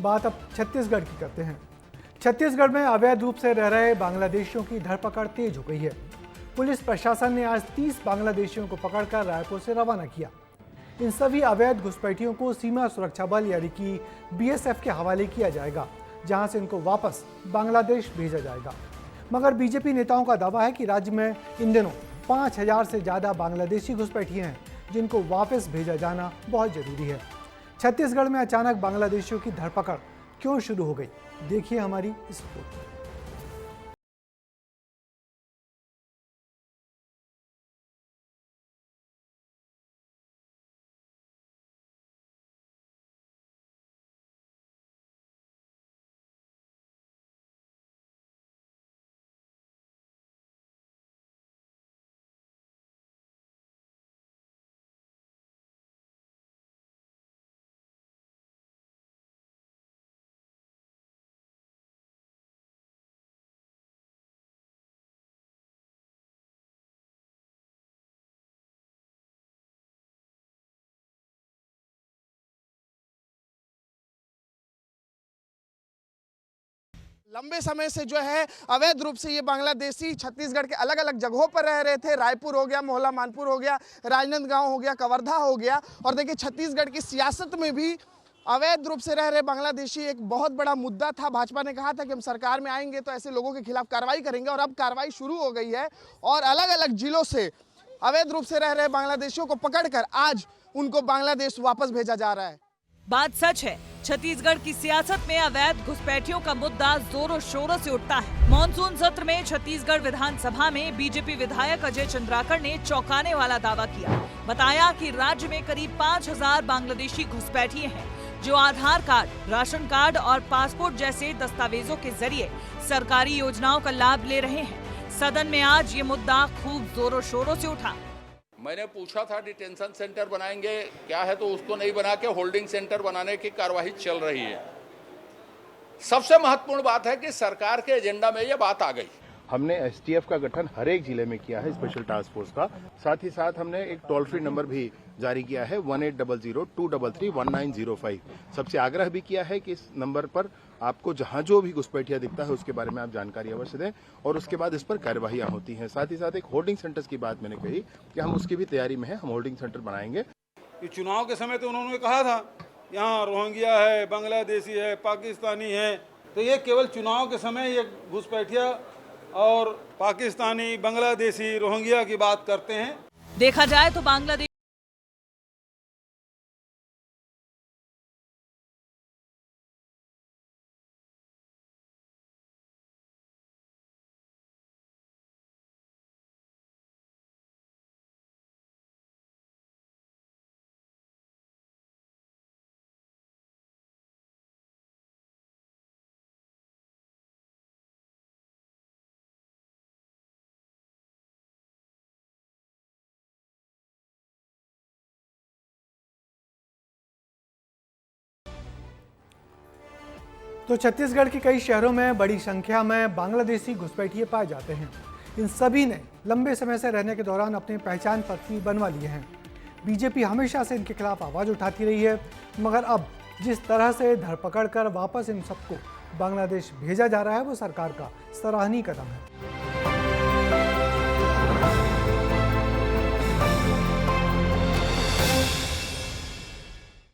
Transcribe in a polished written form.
बात अब छत्तीसगढ़ की करते हैं। छत्तीसगढ़ में अवैध रूप से रह रहे बांग्लादेशियों की धरपकड़ तेज हो गई है। पुलिस प्रशासन ने आज 30 बांग्लादेशियों को पकड़कर रायपुर से रवाना किया। इन सभी अवैध घुसपैठियों को सीमा सुरक्षा बल यानी कि बीएसएफ के हवाले किया जाएगा, जहां से इनको वापस बांग्लादेश भेजा जाएगा। मगर बीजेपी नेताओं का दावा है कि राज्य में इन दिनों 5000 से ज्यादा बांग्लादेशी घुसपैठिए हैं, जिनको वापस भेजा जाना बहुत जरूरी है। छत्तीसगढ़ में अचानक बांग्लादेशियों की धरपकड़ क्यों शुरू हो गई, देखिए हमारी इस रिपोर्ट में। लंबे समय से जो है अवैध रूप से ये बांग्लादेशी छत्तीसगढ़ के अलग अलग जगहों पर रह रहे थे। रायपुर हो गया, मोहल्ला मानपुर हो गया, राजनांदगांव हो गया, कवर्धा हो गया। और देखिए छत्तीसगढ़ की सियासत में भी अवैध रूप से रह रहे बांग्लादेशी एक बहुत बड़ा मुद्दा था। भाजपा ने कहा था कि हम सरकार में आएंगे तो ऐसे लोगों के खिलाफ कार्रवाई करेंगे, और अब कार्रवाई शुरू हो गई है और अलग अलग जिलों से अवैध रूप से रह रहे बांग्लादेशियों को पकड़कर आज उनको बांग्लादेश वापस भेजा जा रहा है। बात सच है, छत्तीसगढ़ की सियासत में अवैध घुसपैठियों का मुद्दा जोरों शोरों से उठता है। मॉनसून सत्र में छत्तीसगढ़ विधानसभा में बीजेपी विधायक अजय चंद्राकर ने चौंकाने वाला दावा किया। बताया कि राज्य में करीब 5000 बांग्लादेशी घुसपैठिए हैं, जो आधार कार्ड, राशन कार्ड और पासपोर्ट जैसे दस्तावेजों के जरिए सरकारी योजनाओं का लाभ ले रहे हैं। सदन में आज ये मुद्दा खूब जोरों शोरों से उठा। मैंने पूछा था डिटेंशन सेंटर बनाएंगे क्या है, तो उसको नहीं बना के होल्डिंग सेंटर बनाने की कार्यवाही चल रही है। सबसे महत्वपूर्ण बात है कि सरकार के एजेंडा में ये बात आ गई। हमने एसटीएफ का गठन हर एक जिले में किया है, स्पेशल टास्क फोर्स का। साथ ही साथ हमने एक टोल फ्री नंबर भी जारी किया है 1800-233-1905। सबसे आग्रह भी किया है कि इस नंबर पर आपको जहां जो भी घुसपैठिया दिखता है उसके बारे में आप जानकारी अवश्य दें, और उसके बाद इस पर कार्यवाहियां होती हैं। साथ ही साथ एक होल्डिंग सेंटर्स की बात मैंने कही कि हम उसकी भी तैयारी में है, हम होल्डिंग सेंटर बनाएंगे। चुनाव के समय तो उन्होंने कहा था यहाँ रोहिंग्या है, बांग्लादेशी है, पाकिस्तानी है, तो ये केवल चुनाव के समय ये घुसपैठिया और पाकिस्तानी, बांग्लादेशी, रोहिंग्या की बात करते हैं। देखा जाए तो बांग्लादेश तो छत्तीसगढ़ के कई शहरों में बड़ी संख्या में बांग्लादेशी घुसपैठिए पाए जाते हैं। इन सभी ने लंबे समय से रहने के दौरान अपने पहचान पत्र बनवा लिए हैं। बीजेपी हमेशा से इनके खिलाफ आवाज़ उठाती रही है, मगर अब जिस तरह से धरपकड़ कर वापस इन सबको बांग्लादेश भेजा जा रहा है वो सरकार का सराहनीय कदम है।